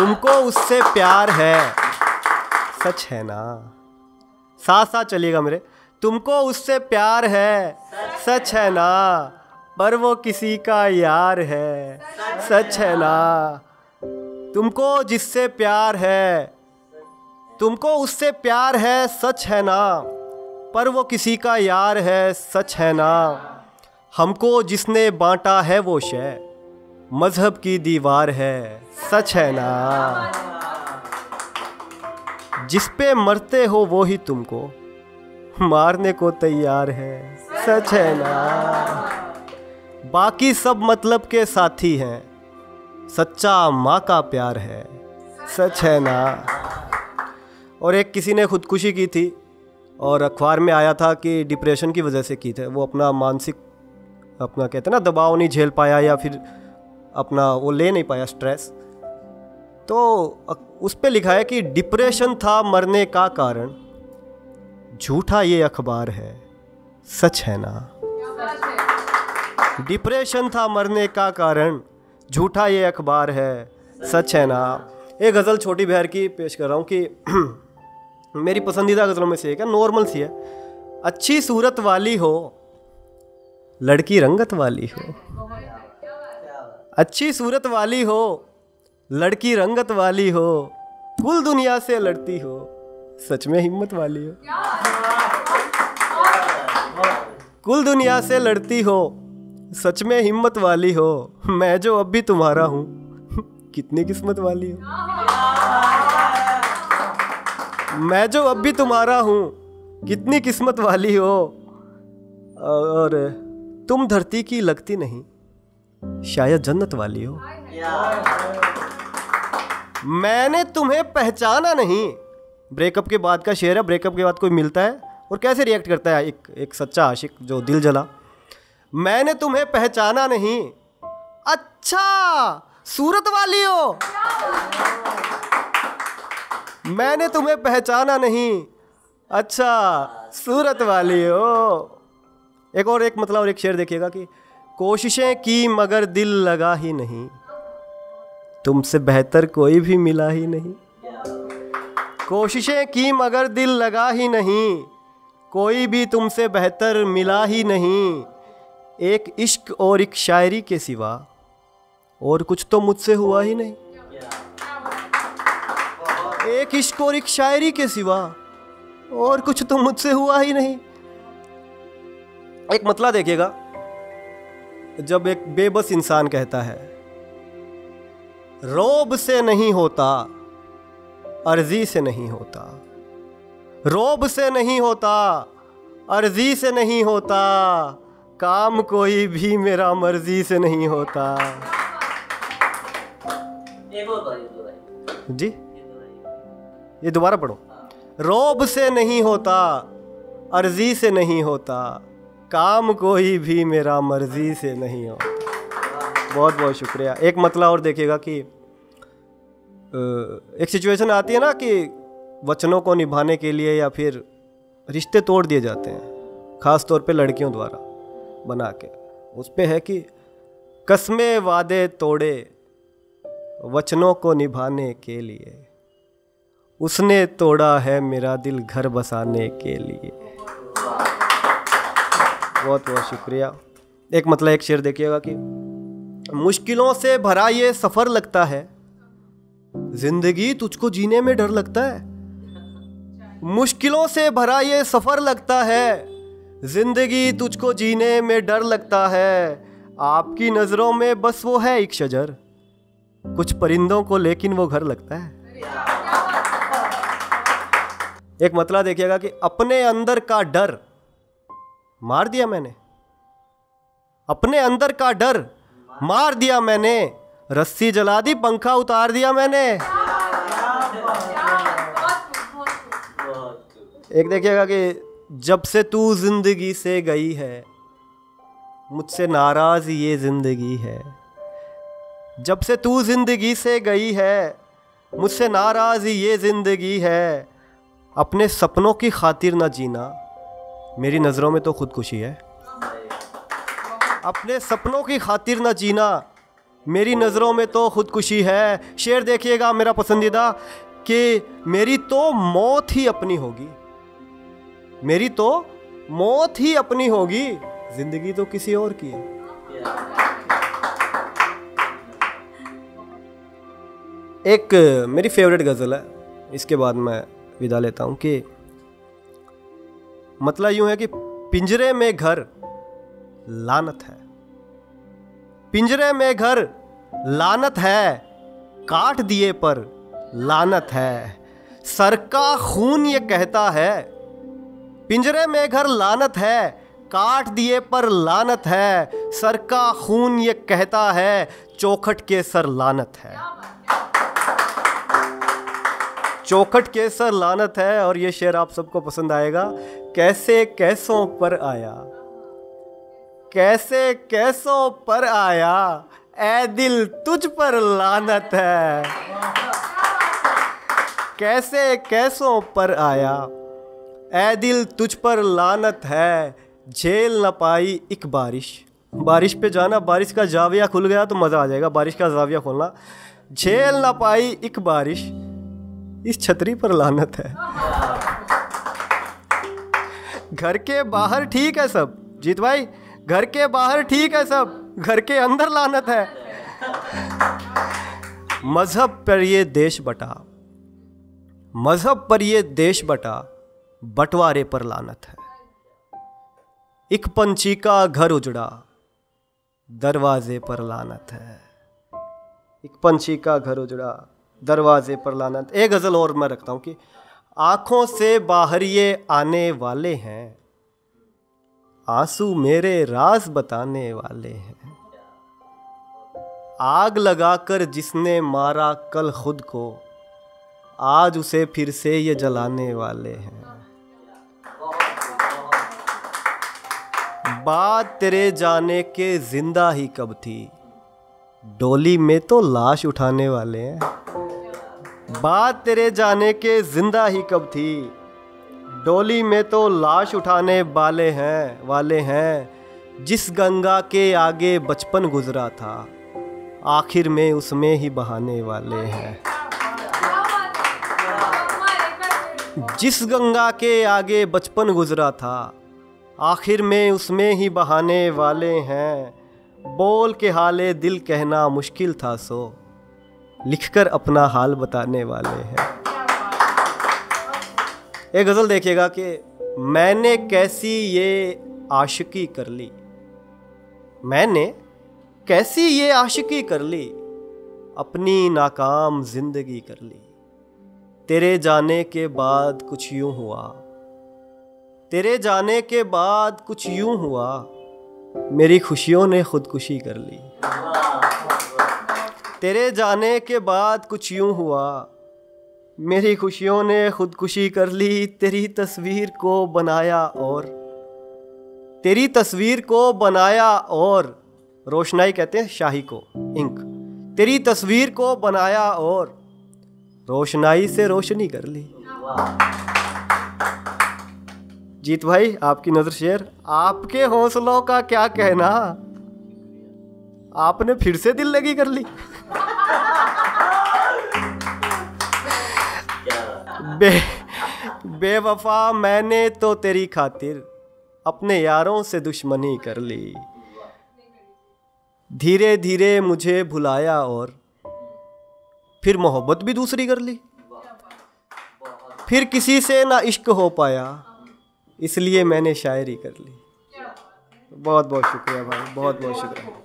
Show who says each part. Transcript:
Speaker 1: तुमको उससे प्यार है, सच है ना? साथ साथ चलिएगा मेरे। तुमको उससे प्यार है, सच है ना? पर वो किसी का यार है, सच है ना? तुमको जिससे प्यार है, तुमको उससे प्यार है, सच है ना? पर वो किसी का यार है, सच है ना? हमको जिसने बांटा है वो शय, मजहब की दीवार है, सच है ना? जिस पे मरते हो वो ही तुमको मारने को तैयार है, सच है ना? बाकी सब मतलब के साथी हैं, सच्चा माँ का प्यार है, सच है ना? और एक किसी ने खुदकुशी की थी और अखबार में आया था कि डिप्रेशन की वजह से की थी। वो अपना मानसिक अपना कहते हैं ना दबाव नहीं झेल पाया या फिर अपना वो ले नहीं पाया स्ट्रेस। तो उस पे लिखा है कि डिप्रेशन था मरने का कारण, झूठा ये अखबार है, सच है ना? डिप्रेशन था मरने का कारण, झूठा ये अखबार है, सच है ना? एक गज़ल छोटी बहर की पेश कर रहा हूँ कि मेरी पसंदीदा गज़लों में से एक है, नॉर्मल सी है। अच्छी सूरत वाली हो, लड़की रंगत वाली हो। अच्छी सूरत वाली हो, लड़की रंगत वाली हो, कुल दुनिया से लड़ती हो, सच में हिम्मत वाली हो। कुल दुनिया से लड़ती हो, सच में हिम्मत वाली हो। मैं जो अब भी तुम्हारा हूँ, कितनी किस्मत वाली हो। मैं जो अब भी तुम्हारा हूँ, कितनी किस्मत वाली हो। और तुम धरती की लगती नहीं, शायद जन्नत वाली हो। मैंने तुम्हें पहचाना नहीं, ब्रेकअप के बाद का शेर है। ब्रेकअप के बाद कोई मिलता है और कैसे रिएक्ट करता है एक सच्चा आशिक जो दिल जला। मैंने तुम्हें पहचाना नहीं, अच्छा सूरत वाली हो। मैंने तुम्हें पहचाना नहीं, अच्छा सूरत वाली हो। एक और एक मतलब और एक शेर देखिएगा कि कोशिशें की मगर दिल लगा ही नहीं, तुमसे बेहतर कोई भी मिला ही नहीं। कोशिशें की मगर दिल लगा ही नहीं, कोई भी तुमसे बेहतर मिला ही नहीं। एक इश्क और एक शायरी के सिवा और कुछ तो मुझसे हुआ ही नहीं। एक इश्क और एक शायरी के सिवा और कुछ तो मुझसे हुआ ही नहीं। एक मतला देखिएगा, जब एक बेबस इंसान कहता है रौब से नहीं होता, अर्जी से नहीं होता। रौब से नहीं होता, अर्जी से नहीं होता, काम कोई भी मेरा मर्जी से नहीं होता। जी ये दोबारा पढ़ो। रौब से नहीं होता, अर्जी से नहीं होता, काम कोई भी मेरा मर्जी से नहीं होता। बहुत बहुत शुक्रिया। एक मतला और देखिएगा कि एक सिचुएशन आती है ना कि वचनों को निभाने के लिए या फिर रिश्ते तोड़ दिए जाते हैं, ख़ास तौर पे लड़कियों द्वारा बना के। उस पे है कि कसमें वादे तोड़े वचनों को निभाने के लिए, उसने तोड़ा है मेरा दिल घर बसाने के लिए। बहुत बहुत शुक्रिया। एक मतलब एक शेर देखिएगा कि मुश्किलों से भरा ये सफ़र लगता है, जिंदगी तुझको जीने में डर लगता है। मुश्किलों से भरा ये सफ़र लगता है, जिंदगी तुझको जीने में डर लगता है। आपकी नज़रों में बस वो है एक शजर, कुछ परिंदों को लेकिन वो घर लगता है। एक मतला देखिएगा कि अपने अंदर का डर मार दिया मैंने, अपने अंदर का डर मार दिया मैंने, रस्सी जला दी पंखा उतार दिया मैंने। एक देखिएगा कि जब से तू जिंदगी से गई है, मुझसे नाराज ये जिंदगी है। जब से तू जिंदगी से गई है, मुझसे नाराज ये जिंदगी है। अपने सपनों की खातिर ना जीना, मेरी नज़रों में तो खुदकुशी है। अपने सपनों की खातिर ना जीना, मेरी नज़रों में तो खुदकुशी है। शेर देखिएगा मेरा पसंदीदा, कि मेरी तो मौत ही अपनी होगी, मेरी तो मौत ही अपनी होगी, जिंदगी तो किसी और की है। एक मेरी फेवरेट गज़ल है, इसके बाद मैं विदा लेता हूँ, कि मतलब यूं है कि पिंजरे में घर लानत है, पिंजरे में घर लानत है, काट दिए पर लानत है, सर का खून ये कहता है। पिंजरे में घर लानत है, काट दिए पर लानत है, सर का खून ये कहता है, चौखट के सर लानत है, चौखट के सर लानत है। और ये शेर आप सबको पसंद आएगा। कैसे कैसों पर आया, कैसे कैसों पर आया, ऐ दिल तुझ पर लानत है, कैसे कैसों पर आया, ऐ दिल तुझ पर लानत है, झेल न पाई एक बारिश। बारिश पे जाना, बारिश का जाविया खुल गया तो मज़ा आ जाएगा, बारिश का जाविया खोलना। झेल न पाई एक बारिश, इस छतरी पर लानत है। घर के बाहर ठीक है सब, जीत भाई, घर के बाहर ठीक है सब, घर के अंदर लानत है। मजहब पर ये देश बटा, मजहब पर ये देश बटा, बंटवारे पर लानत है। एक पंछी का घर उजड़ा, दरवाजे पर लानत है, एक पंछी का घर उजड़ा, दरवाजे पर लानत। एक गज़ल और मैं रखता हूँ कि आँखों से बाहर ये आने वाले हैं, आंसू मेरे राज बताने वाले हैं, आग लगाकर जिसने मारा कल खुद को, आज उसे फिर से ये जलाने वाले हैं। बात तेरे जाने के जिंदा ही कब थी, डोली में तो लाश उठाने वाले हैं। बात तेरे जाने के जिंदा ही कब थी, डोली में तो लाश उठाने वाले हैं। जिस गंगा के आगे बचपन गुजरा था, आखिर में उसमें ही बहाने वाले हैं। जिस गंगा के आगे बचपन गुजरा था, आखिर में उसमें ही बहाने वाले हैं। बोल के हाले दिल कहना मुश्किल था, सो लिखकर अपना हाल बताने वाले हैं। एक गज़ल देखिएगा कि मैंने कैसी ये आशिकी कर ली, मैंने कैसी ये आशिकी कर ली, अपनी नाकाम जिंदगी कर ली। तेरे जाने के बाद कुछ यूं हुआ, तेरे जाने के बाद कुछ यूं हुआ, मेरी खुशियों ने खुदकुशी कर ली। तेरे जाने के बाद कुछ यूं हुआ, मेरी खुशियों ने खुदकुशी कर ली। तेरी तस्वीर को बनाया और, तेरी तस्वीर को बनाया और, रोशनाई कहते हैं शाही को, इंक। तेरी तस्वीर को बनाया और रोशनाई से रोशनी कर ली। जीत भाई, आपकी नजर शेर। आपके हौसलों का क्या कहना, आपने फिर से दिल लगी कर ली। बेवफा मैंने तो तेरी खातिर अपने यारों से दुश्मनी कर ली। धीरे धीरे मुझे भुलाया और फिर मोहब्बत भी दूसरी कर ली। फिर किसी से ना इश्क हो पाया, इसलिए मैंने शायरी कर ली। बहुत बहुत शुक्रिया भाई, बहुत बहुत शुक्रिया।